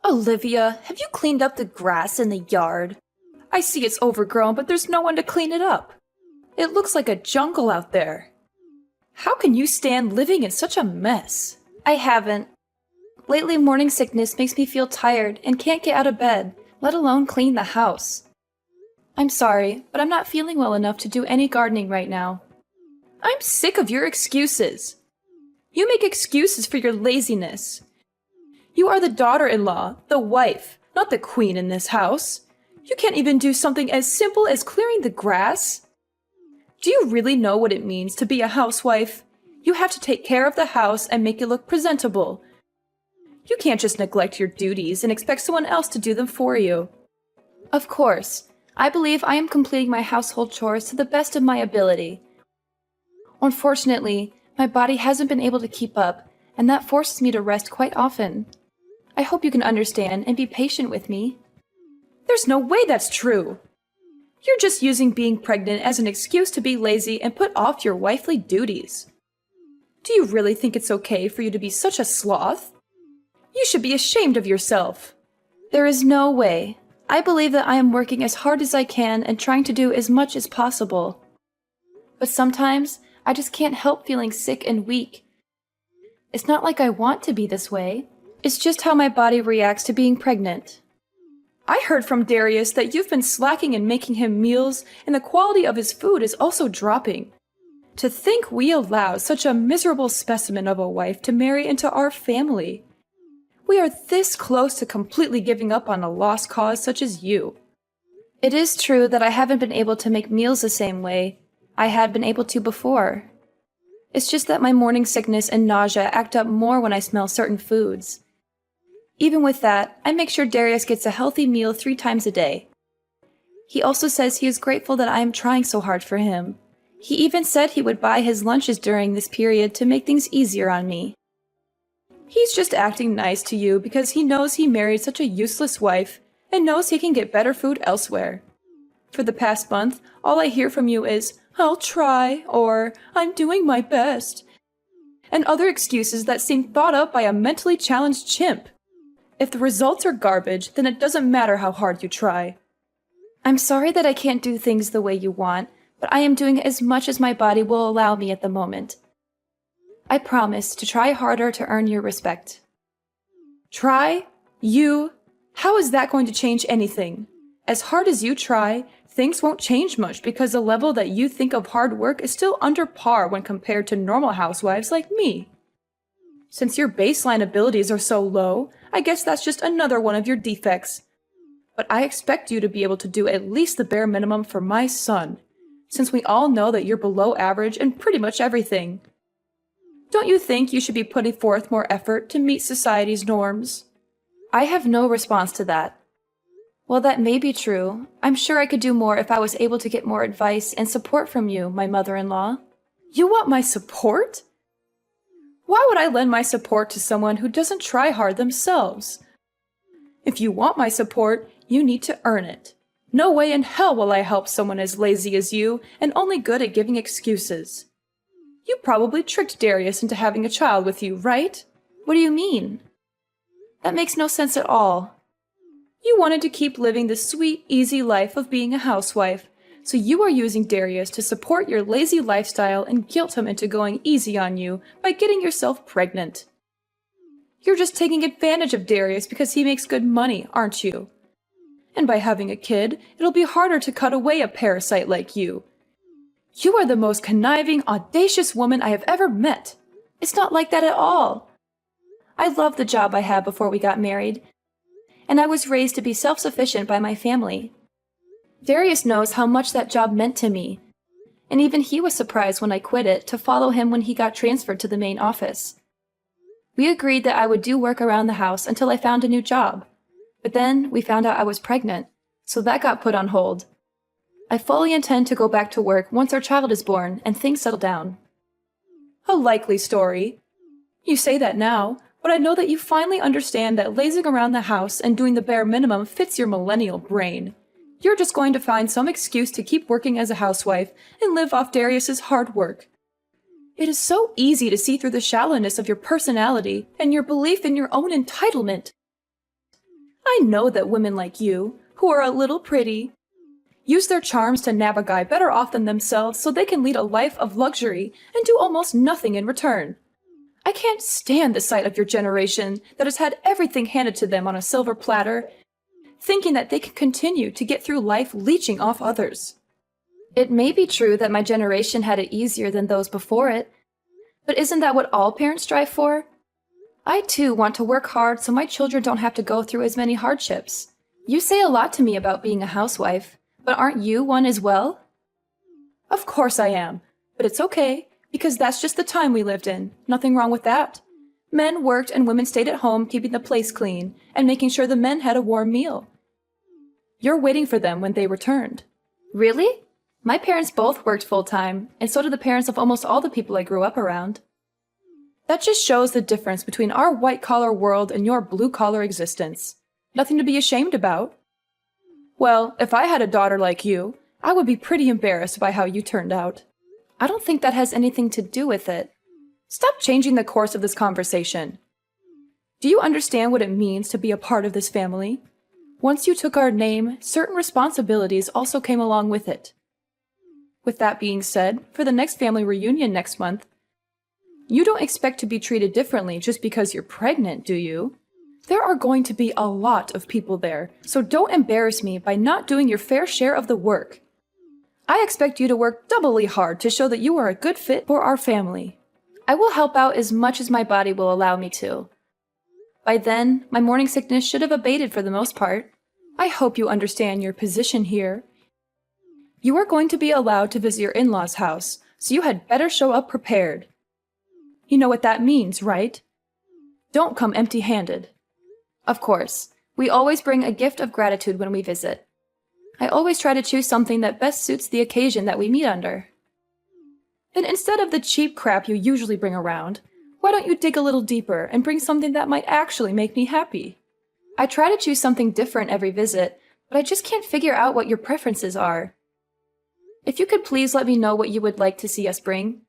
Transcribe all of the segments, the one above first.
Olivia, have you cleaned up the grass in the yard? I see it's overgrown, but there's no one to clean it up. It looks like a jungle out there. How can you stand living in such a mess? I haven't. Lately, morning sickness makes me feel tired and can't get out of bed, let alone clean the house. I'm sorry, but I'm not feeling well enough to do any gardening right now. I'm sick of your excuses. You make excuses for your laziness. You are the daughter-in-law, the wife, not the queen in this house. You can't even do something as simple as clearing the grass. Do you really know what it means to be a housewife? You have to take care of the house and make it look presentable. You can't just neglect your duties and expect someone else to do them for you. Of course, I believe I am completing my household chores to the best of my ability. Unfortunately, my body hasn't been able to keep up, and that forces me to rest quite often. I hope you can understand and be patient with me. There's no way that's true! You're just using being pregnant as an excuse to be lazy and put off your wifely duties. Do you really think it's okay for you to be such a sloth? You should be ashamed of yourself. There is no way. I believe that I am working as hard as I can and trying to do as much as possible. But sometimes, I just can't help feeling sick and weak. It's not like I want to be this way. It's just how my body reacts to being pregnant. I heard from Darius that you've been slacking in making him meals, and the quality of his food is also dropping. To think we allow such a miserable specimen of a wife to marry into our family. We are this close to completely giving up on a lost cause such as you. It is true that I haven't been able to make meals the same way I had been able to before. It's just that my morning sickness and nausea act up more when I smell certain foods. Even with that, I make sure Darius gets a healthy meal 3 times a day. He also says he is grateful that I am trying so hard for him. He even said he would buy his lunches during this period to make things easier on me. He's just acting nice to you because he knows he married such a useless wife and knows he can get better food elsewhere. For the past month, all I hear from you is, "I'll try," or "I'm doing my best," and other excuses that seem thought up by a mentally challenged chimp. If the results are garbage, then it doesn't matter how hard you try. I'm sorry that I can't do things the way you want, but I am doing as much as my body will allow me at the moment. I promise to try harder to earn your respect. Try? You? How is that going to change anything? As hard as you try, things won't change much because the level that you think of hard work is still under par when compared to normal housewives like me. Since your baseline abilities are so low, I guess that's just another one of your defects. But I expect you to be able to do at least the bare minimum for my son, since we all know that you're below average in pretty much everything. Don't you think you should be putting forth more effort to meet society's norms? I have no response to that. While that may be true, I'm sure I could do more if I was able to get more advice and support from you, my mother-in-law. You want my support? Why would I lend my support to someone who doesn't try hard themselves? If you want my support, you need to earn it. No way in hell will I help someone as lazy as you and only good at giving excuses. You probably tricked Darius into having a child with you, right? What do you mean? That makes no sense at all. You wanted to keep living the sweet, easy life of being a housewife, so you are using Darius to support your lazy lifestyle and guilt him into going easy on you by getting yourself pregnant. You're just taking advantage of Darius because he makes good money, aren't you? And by having a kid, it'll be harder to cut away a parasite like you. You are the most conniving, audacious woman I have ever met. It's not like that at all. I loved the job I had before we got married, and I was raised to be self-sufficient by my family. Darius knows how much that job meant to me, and even he was surprised when I quit it to follow him when he got transferred to the main office. We agreed that I would do work around the house until I found a new job, but then we found out I was pregnant, so that got put on hold. I fully intend to go back to work once our child is born and things settle down. A likely story. You say that now, but I know that you finally understand that lazing around the house and doing the bare minimum fits your millennial brain. You're just going to find some excuse to keep working as a housewife and live off Darius's hard work. It is so easy to see through the shallowness of your personality and your belief in your own entitlement. I know that women like you, who are a little pretty, use their charms to nab a guy better off than themselves so they can lead a life of luxury and do almost nothing in return. I can't stand the sight of your generation that has had everything handed to them on a silver platter, thinking that they can continue to get through life leeching off others. It may be true that my generation had it easier than those before it, but isn't that what all parents strive for? I too want to work hard so my children don't have to go through as many hardships. You say a lot to me about being a housewife, but aren't you one as well? Of course I am, but it's okay, because that's just the time we lived in. Nothing wrong with that. Men worked and women stayed at home keeping the place clean and making sure the men had a warm meal. You're waiting for them when they returned. Really? My parents both worked full-time, and so did the parents of almost all the people I grew up around. That just shows the difference between our white-collar world and your blue-collar existence. Nothing to be ashamed about. Well, if I had a daughter like you, I would be pretty embarrassed by how you turned out. I don't think that has anything to do with it. Stop changing the course of this conversation. Do you understand what it means to be a part of this family? Once you took our name, certain responsibilities also came along with it. With that being said, for the next family reunion next month, you don't expect to be treated differently just because you're pregnant, do you? There are going to be a lot of people there, so don't embarrass me by not doing your fair share of the work. I expect you to work doubly hard to show that you are a good fit for our family. I will help out as much as my body will allow me to. By then, my morning sickness should have abated for the most part. I hope you understand your position here. You are going to be allowed to visit your in-laws' house, so you had better show up prepared. You know what that means, right? Don't come empty-handed. Of course, we always bring a gift of gratitude when we visit. I always try to choose something that best suits the occasion that we meet under. Then instead of the cheap crap you usually bring around, why don't you dig a little deeper and bring something that might actually make me happy? I try to choose something different every visit, but I just can't figure out what your preferences are. If you could please let me know what you would like to see us bring.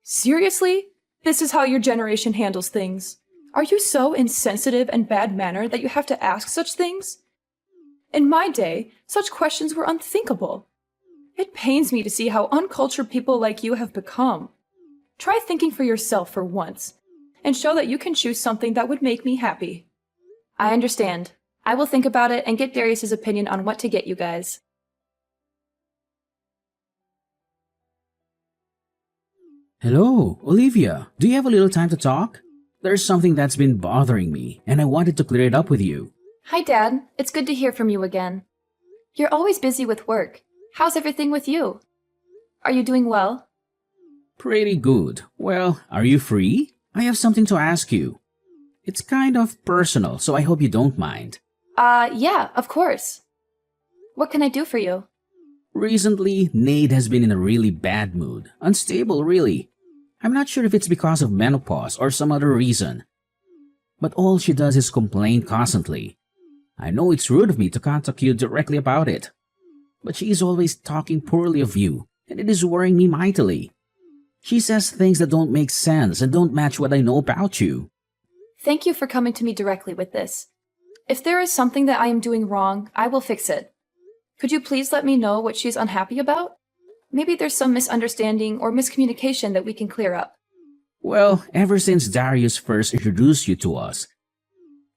Seriously? This is how your generation handles things? Are you so insensitive and bad-mannered that you have to ask such things? In my day, such questions were unthinkable. It pains me to see how uncultured people like you have become. Try thinking for yourself for once, and show that you can choose something that would make me happy. I understand. I will think about it and get Darius's opinion on what to get you guys. Hello, Olivia. Do you have a little time to talk? There's something that's been bothering me, and I wanted to clear it up with you. Hi, Dad. It's good to hear from you again. You're always busy with work. How's everything with you? Are you doing well? Pretty good. Well, are you free? I have something to ask you. It's kind of personal, so I hope you don't mind. Yeah, of course. What can I do for you? Recently, Nade has been in a really bad mood. Unstable, really. I'm not sure if it's because of menopause or some other reason. But all she does is complain constantly. I know it's rude of me to contact you directly about it. But she is always talking poorly of you, and it is worrying me mightily. She says things that don't make sense and don't match what I know about you. Thank you for coming to me directly with this. If there is something that I am doing wrong, I will fix it. Could you please let me know what she's unhappy about? Maybe there's some misunderstanding or miscommunication that we can clear up. Well, ever since Darius first introduced you to us,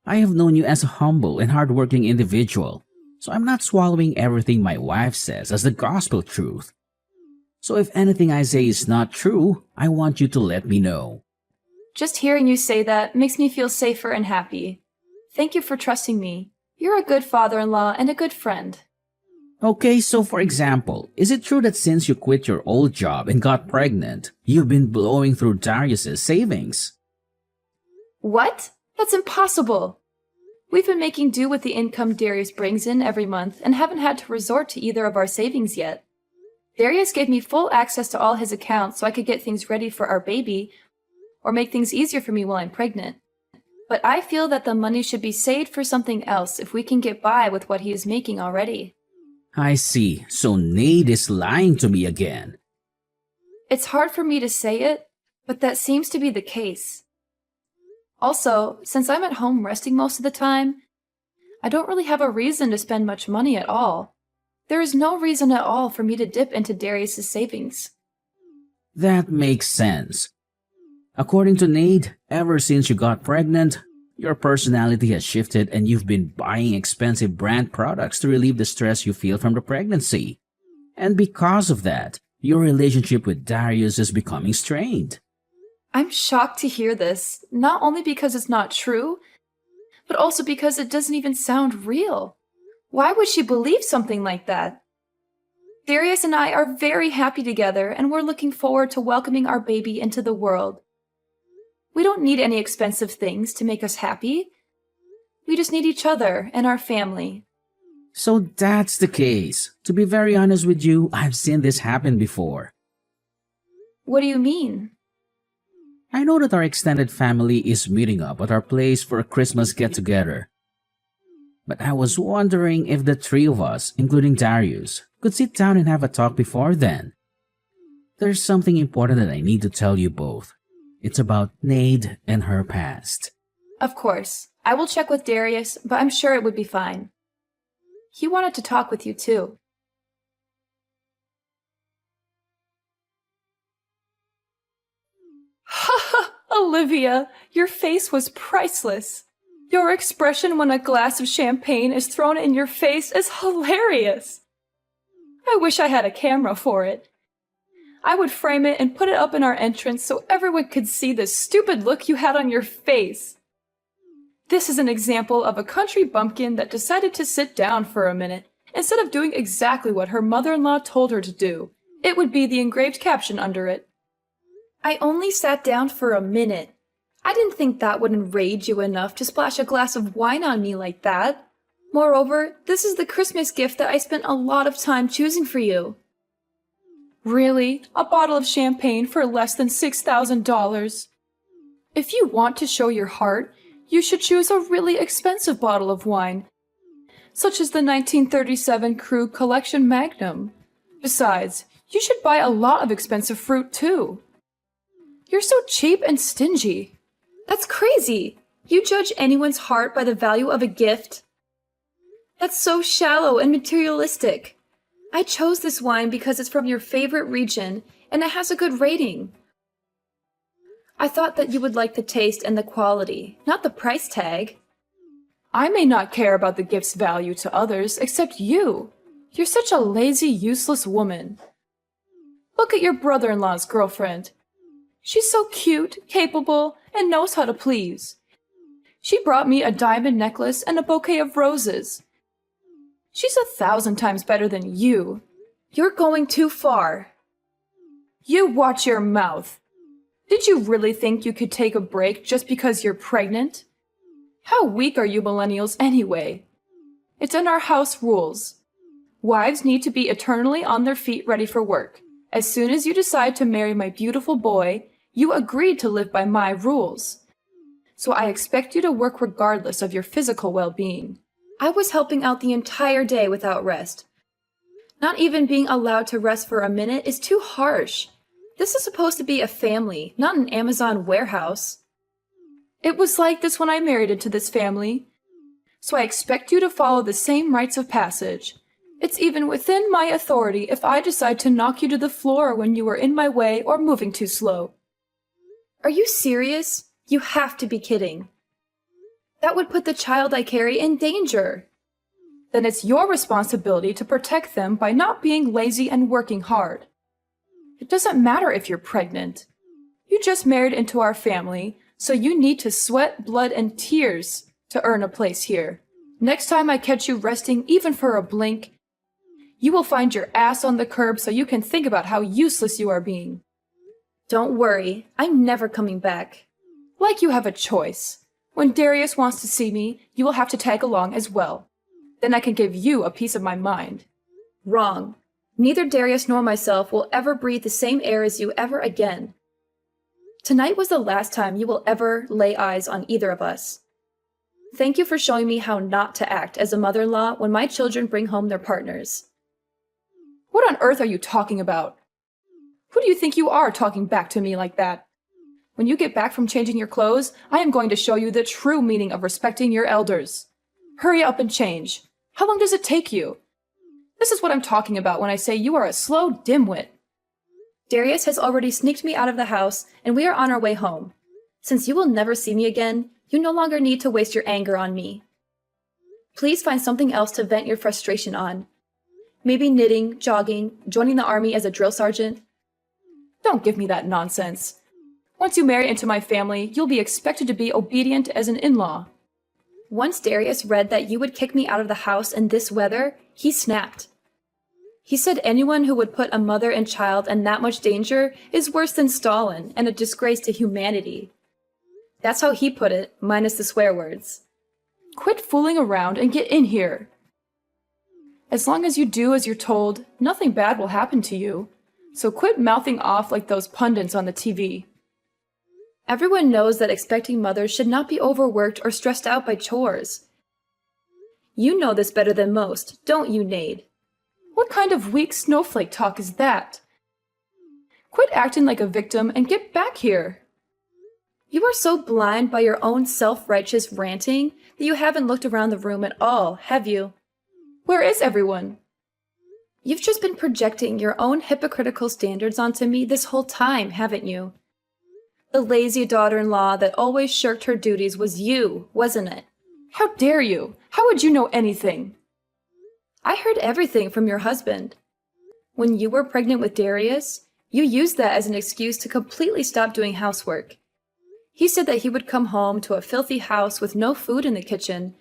I have known you as a humble and hardworking individual, so I'm not swallowing everything my wife says as the gospel truth. So if anything I say is not true, I want you to let me know. Just hearing you say that makes me feel safer and happy. Thank you for trusting me. You're a good father-in-law and a good friend. Okay, so for example, is it true that since you quit your old job and got pregnant, you've been blowing through Darius's savings? What? That's impossible! We've been making do with the income Darius brings in every month and haven't had to resort to either of our savings yet. Darius gave me full access to all his accounts so I could get things ready for our baby or make things easier for me while I'm pregnant. But I feel that the money should be saved for something else if we can get by with what he is making already. I see, so Nade is lying to me again. It's hard for me to say it, but that seems to be the case. Also, since I'm at home resting most of the time, I don't really have a reason to spend much money at all. There is no reason at all for me to dip into Darius's savings. That makes sense. According to Nate, ever since you got pregnant, your personality has shifted and you've been buying expensive brand products to relieve the stress you feel from the pregnancy. And because of that, your relationship with Darius is becoming strained. I'm shocked to hear this, not only because it's not true, but also because it doesn't even sound real. Why would she believe something like that? Darius and I are very happy together, and we're looking forward to welcoming our baby into the world. We don't need any expensive things to make us happy. We just need each other and our family. So that's the case. To be very honest with you, I've seen this happen before. What do you mean? I know that our extended family is meeting up at our place for a Christmas get-together. But I was wondering if the three of us, including Darius, could sit down and have a talk before then. There's something important that I need to tell you both. It's about Nade and her past. Of course. I will check with Darius, but I'm sure it would be fine. He wanted to talk with you too. Ha ha! Olivia, your face was priceless. Your expression when a glass of champagne is thrown in your face is hilarious. I wish I had a camera for it. I would frame it and put it up in our entrance so everyone could see the stupid look you had on your face. This is an example of a country bumpkin that decided to sit down for a minute instead of doing exactly what her mother-in-law told her to do. It would be the engraved caption under it. I only sat down for a minute. I didn't think that would enrage you enough to splash a glass of wine on me like that. Moreover, this is the Christmas gift that I spent a lot of time choosing for you. Really? A bottle of champagne for less than $6,000? If you want to show your heart, you should choose a really expensive bottle of wine, such as the 1937 Krug Collection Magnum. Besides, you should buy a lot of expensive fruit too. You're so cheap and stingy. That's crazy. You judge anyone's heart by the value of a gift? That's so shallow and materialistic. I chose this wine because it's from your favorite region and it has a good rating. I thought that you would like the taste and the quality, not the price tag. I may not care about the gift's value to others except you. You're such a lazy, useless woman. Look at your brother-in-law's girlfriend. She's so cute, capable, and knows how to please. She brought me a diamond necklace and a bouquet of roses. She's 1,000 times better than you. You're going too far. You watch your mouth. Did you really think you could take a break just because you're pregnant? How weak are you millennials anyway? It's in our house rules. Wives need to be eternally on their feet ready for work. As soon as you decide to marry my beautiful boy, you agreed to live by my rules. So I expect you to work regardless of your physical well-being. I was helping out the entire day without rest. Not even being allowed to rest for a minute is too harsh. This is supposed to be a family, not an Amazon warehouse. It was like this when I married into this family. So I expect you to follow the same rites of passage. It's even within my authority if I decide to knock you to the floor when you are in my way or moving too slow. Are you serious? You have to be kidding. That would put the child I carry in danger. Then it's your responsibility to protect them by not being lazy and working hard. It doesn't matter if you're pregnant. You just married into our family, so you need to sweat, blood, and tears to earn a place here. Next time I catch you resting even for a blink, you will find your ass on the curb so you can think about how useless you are being. Don't worry, I'm never coming back. Like you have a choice. When Darius wants to see me, you will have to tag along as well. Then I can give you a piece of my mind. Wrong. Neither Darius nor myself will ever breathe the same air as you ever again. Tonight was the last time you will ever lay eyes on either of us. Thank you for showing me how not to act as a mother-in-law when my children bring home their partners. What on earth are you talking about? Who do you think you are talking back to me like that? When you get back from changing your clothes, I am going to show you the true meaning of respecting your elders. Hurry up and change. How long does it take you? This is what I'm talking about when I say you are a slow dimwit. Darius has already sneaked me out of the house, and we are on our way home. Since you will never see me again, you no longer need to waste your anger on me. Please find something else to vent your frustration on. Maybe knitting, jogging, joining the army as a drill sergeant. Don't give me that nonsense. Once you marry into my family, you'll be expected to be obedient as an in-law. Once Darius read that you would kick me out of the house in this weather, he snapped. He said anyone who would put a mother and child in that much danger is worse than Stalin and a disgrace to humanity. That's how he put it, minus the swear words. Quit fooling around and get in here. As long as you do as you're told, nothing bad will happen to you. So quit mouthing off like those pundits on the TV. Everyone knows that expecting mothers should not be overworked or stressed out by chores. You know this better than most, don't you, Nade? What kind of weak snowflake talk is that? Quit acting like a victim and get back here. You are so blind by your own self-righteous ranting that you haven't looked around the room at all, have you? Where is everyone? You've just been projecting your own hypocritical standards onto me this whole time, haven't you? The lazy daughter-in-law that always shirked her duties was you, wasn't it? How dare you? How would you know anything? I heard everything from your husband. When you were pregnant with Darius, you used that as an excuse to completely stop doing housework. He said that he would come home to a filthy house with no food in the kitchen,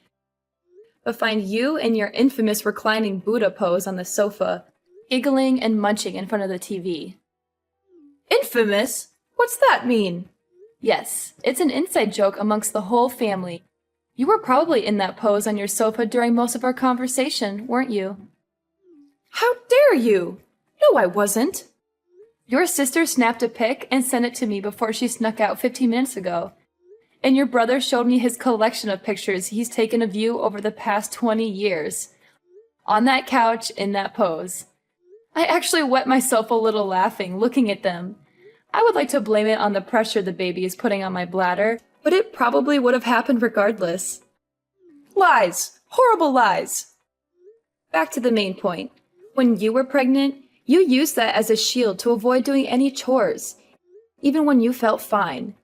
but find you in your infamous reclining Buddha pose on the sofa, giggling and munching in front of the TV. Infamous? What's that mean? Yes, it's an inside joke amongst the whole family. You were probably in that pose on your sofa during most of our conversation, weren't you? How dare you? No, I wasn't. Your sister snapped a pic and sent it to me before she snuck out 15 minutes ago. And your brother showed me his collection of pictures he's taken of you over the past 20 years. On that couch, in that pose. I actually wet myself a little laughing, looking at them. I would like to blame it on the pressure the baby is putting on my bladder, but it probably would have happened regardless. Lies! Horrible lies! Back to the main point. When you were pregnant, you used that as a shield to avoid doing any chores, even when you felt fine.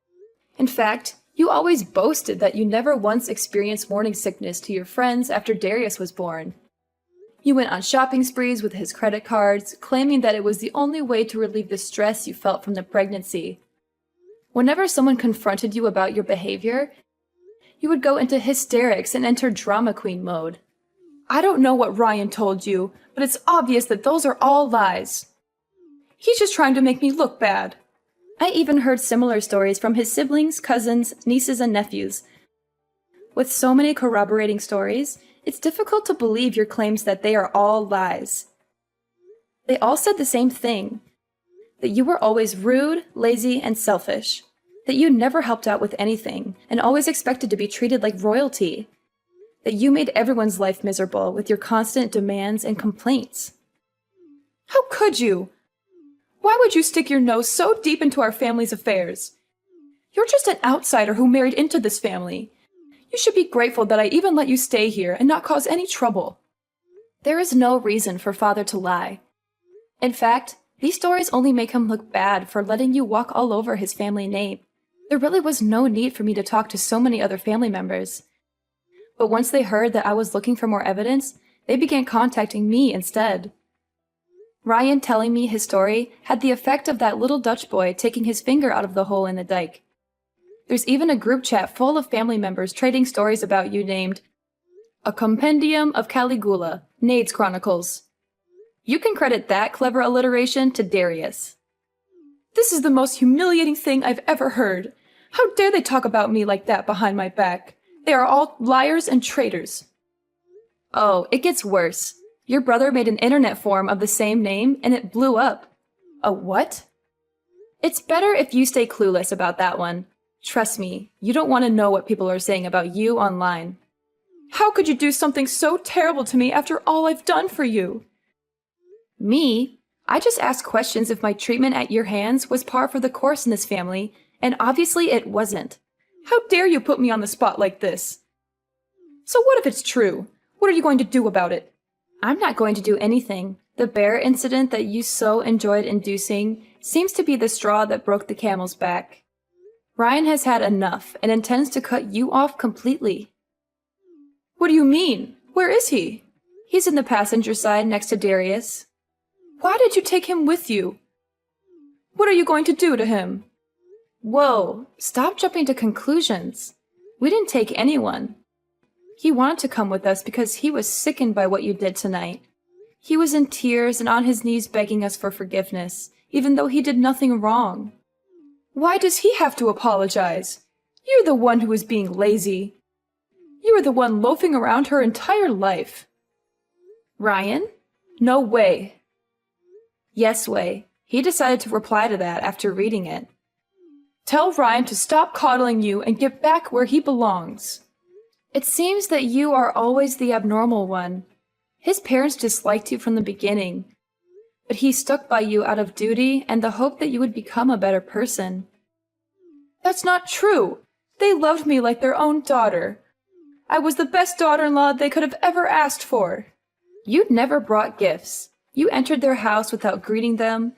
In fact, you always boasted that you never once experienced morning sickness to your friends after Darius was born. You went on shopping sprees with his credit cards, claiming that it was the only way to relieve the stress you felt from the pregnancy. Whenever someone confronted you about your behavior, you would go into hysterics and enter drama queen mode. I don't know what Ryan told you, but it's obvious that those are all lies. He's just trying to make me look bad. I even heard similar stories from his siblings, cousins, nieces, and nephews. With so many corroborating stories, it's difficult to believe your claims that they are all lies. They all said the same thing, that you were always rude, lazy, and selfish, that you never helped out with anything, and always expected to be treated like royalty, that you made everyone's life miserable with your constant demands and complaints. How could you? Why would you stick your nose so deep into our family's affairs? You're just an outsider who married into this family. You should be grateful that I even let you stay here and not cause any trouble. There is no reason for Father to lie. In fact, these stories only make him look bad for letting you walk all over his family name. There really was no need for me to talk to so many other family members. But once they heard that I was looking for more evidence, they began contacting me instead. Ryan telling me his story had the effect of that little Dutch boy taking his finger out of the hole in the dike. There's even a group chat full of family members trading stories about you named A Compendium of Caligula, Nade's Chronicles. You can credit that clever alliteration to Darius. This is the most humiliating thing I've ever heard. How dare they talk about me like that behind my back? They are all liars and traitors. Oh, it gets worse. Your brother made an internet forum of the same name and it blew up. A what? It's better if you stay clueless about that one. Trust me, you don't want to know what people are saying about you online. How could you do something so terrible to me after all I've done for you? Me? I just asked questions if my treatment at your hands was par for the course in this family, and obviously it wasn't. How dare you put me on the spot like this? So what if it's true? What are you going to do about it? I'm not going to do anything. The bear incident that you so enjoyed inducing seems to be the straw that broke the camel's back. Ryan has had enough and intends to cut you off completely. What do you mean? Where is he? He's in the passenger side next to Darius. Why did you take him with you? What are you going to do to him? Whoa, stop jumping to conclusions. We didn't take anyone. He wanted to come with us because he was sickened by what you did tonight. He was in tears and on his knees begging us for forgiveness, even though he did nothing wrong. Why does he have to apologize? You're the one who is being lazy. You were the one loafing around her entire life. Ryan? No way. Yes way. He decided to reply to that after reading it. Tell Ryan to stop coddling you and get back where he belongs. It seems that you are always the abnormal one. His parents disliked you from the beginning, but he stuck by you out of duty and the hope that you would become a better person. That's not true. They loved me like their own daughter. I was the best daughter-in-law they could have ever asked for. You never brought gifts. You entered their house without greeting them.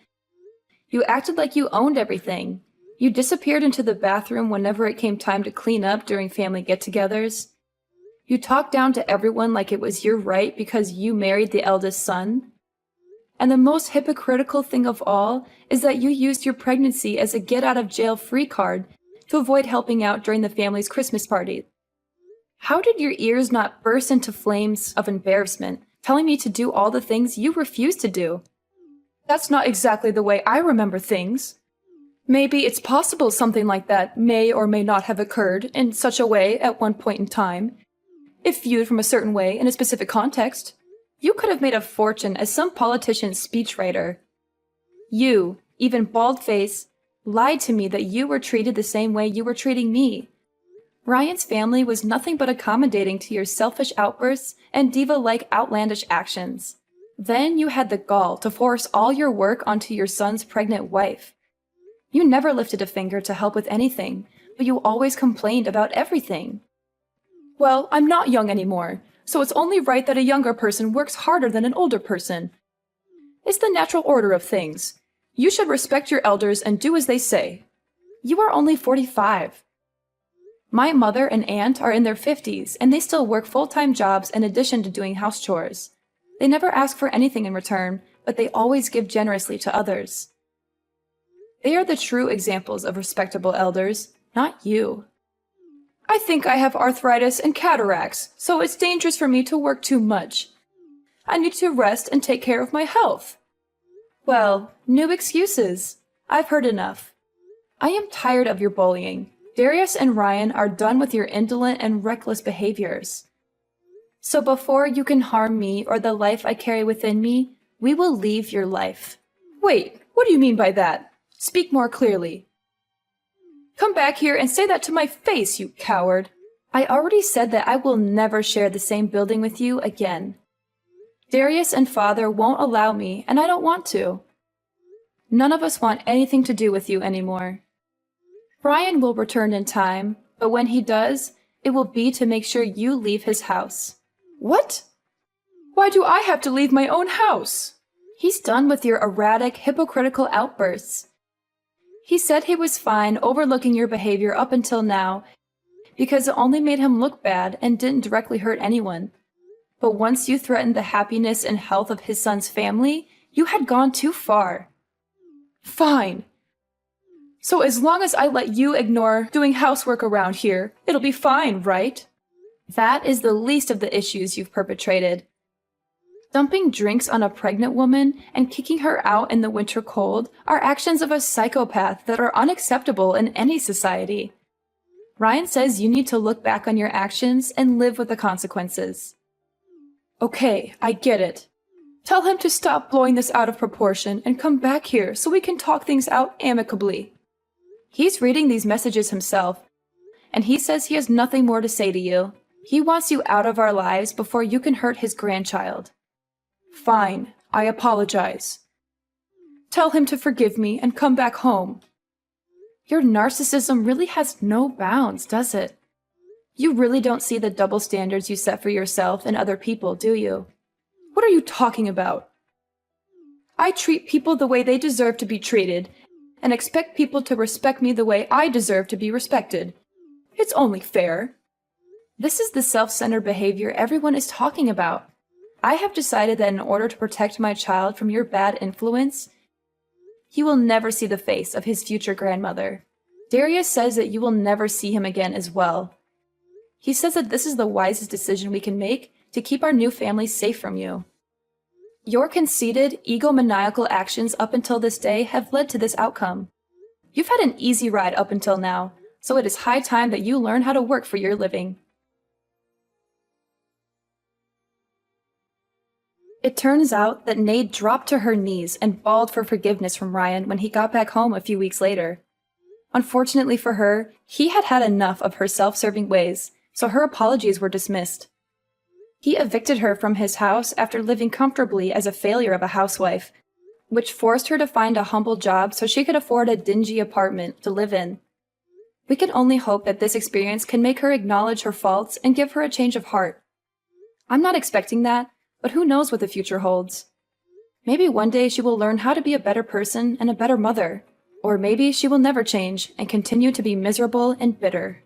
You acted like you owned everything. You disappeared into the bathroom whenever it came time to clean up during family get-togethers. You talked down to everyone like it was your right because you married the eldest son. And the most hypocritical thing of all is that you used your pregnancy as a get-out-of-jail-free card to avoid helping out during the family's Christmas party. How did your ears not burst into flames of embarrassment, telling me to do all the things you refused to do? That's not exactly the way I remember things. Maybe it's possible something like that may or may not have occurred in such a way at one point in time, if viewed from a certain way in a specific context. You could have made a fortune as some politician's speechwriter. You, even bald-faced, lied to me that you were treated the same way you were treating me. Ryan's family was nothing but accommodating to your selfish outbursts and diva-like outlandish actions. Then you had the gall to force all your work onto your son's pregnant wife. You never lifted a finger to help with anything, but you always complained about everything. Well, I'm not young anymore, so it's only right that a younger person works harder than an older person. It's the natural order of things. You should respect your elders and do as they say. You are only 45. My mother and aunt are in their 50s, and they still work full-time jobs in addition to doing house chores. They never ask for anything in return, but they always give generously to others. They are the true examples of respectable elders, not you. I think I have arthritis and cataracts, so it's dangerous for me to work too much. I need to rest and take care of my health. Well, new excuses. I've heard enough. I am tired of your bullying. Darius and Ryan are done with your indolent and reckless behaviors. So before you can harm me or the life I carry within me, we will leave your life. Wait, what do you mean by that? Speak more clearly. Come back here and say that to my face, you coward. I already said that I will never share the same building with you again. Darius and Father won't allow me, and I don't want to. None of us want anything to do with you anymore. Brian will return in time, but when he does, it will be to make sure you leave his house. What? Why do I have to leave my own house? He's done with your erratic, hypocritical outbursts. He said he was fine overlooking your behavior up until now because it only made him look bad and didn't directly hurt anyone. But once you threatened the happiness and health of his son's family, you had gone too far. Fine. So as long as I let you ignore doing housework around here, it'll be fine, right? That is the least of the issues you've perpetrated. Dumping drinks on a pregnant woman and kicking her out in the winter cold are actions of a psychopath that are unacceptable in any society. Ryan says you need to look back on your actions and live with the consequences. Okay, I get it. Tell him to stop blowing this out of proportion and come back here so we can talk things out amicably. He's reading these messages himself, and he says he has nothing more to say to you. He wants you out of our lives before you can hurt his grandchild. Fine, I apologize. Tell him to forgive me and come back home. Your narcissism really has no bounds, does it? You really don't see the double standards you set for yourself and other people, do you? What are you talking about? I treat people the way they deserve to be treated, and expect people to respect me the way I deserve to be respected. It's only fair. This is the self-centered behavior everyone is talking about. I have decided that in order to protect my child from your bad influence, he will never see the face of his future grandmother. Darius says that you will never see him again as well. He says that this is the wisest decision we can make to keep our new family safe from you. Your conceited, egomaniacal actions up until this day have led to this outcome. You've had an easy ride up until now, so it is high time that you learn how to work for your living. It turns out that Nade dropped to her knees and bawled for forgiveness from Ryan when he got back home a few weeks later. Unfortunately for her, he had had enough of her self-serving ways, so her apologies were dismissed. He evicted her from his house after living comfortably as a failure of a housewife, which forced her to find a humble job so she could afford a dingy apartment to live in. We can only hope that this experience can make her acknowledge her faults and give her a change of heart. I'm not expecting that, but who knows what the future holds? Maybe one day she will learn how to be a better person and a better mother, or maybe she will never change and continue to be miserable and bitter.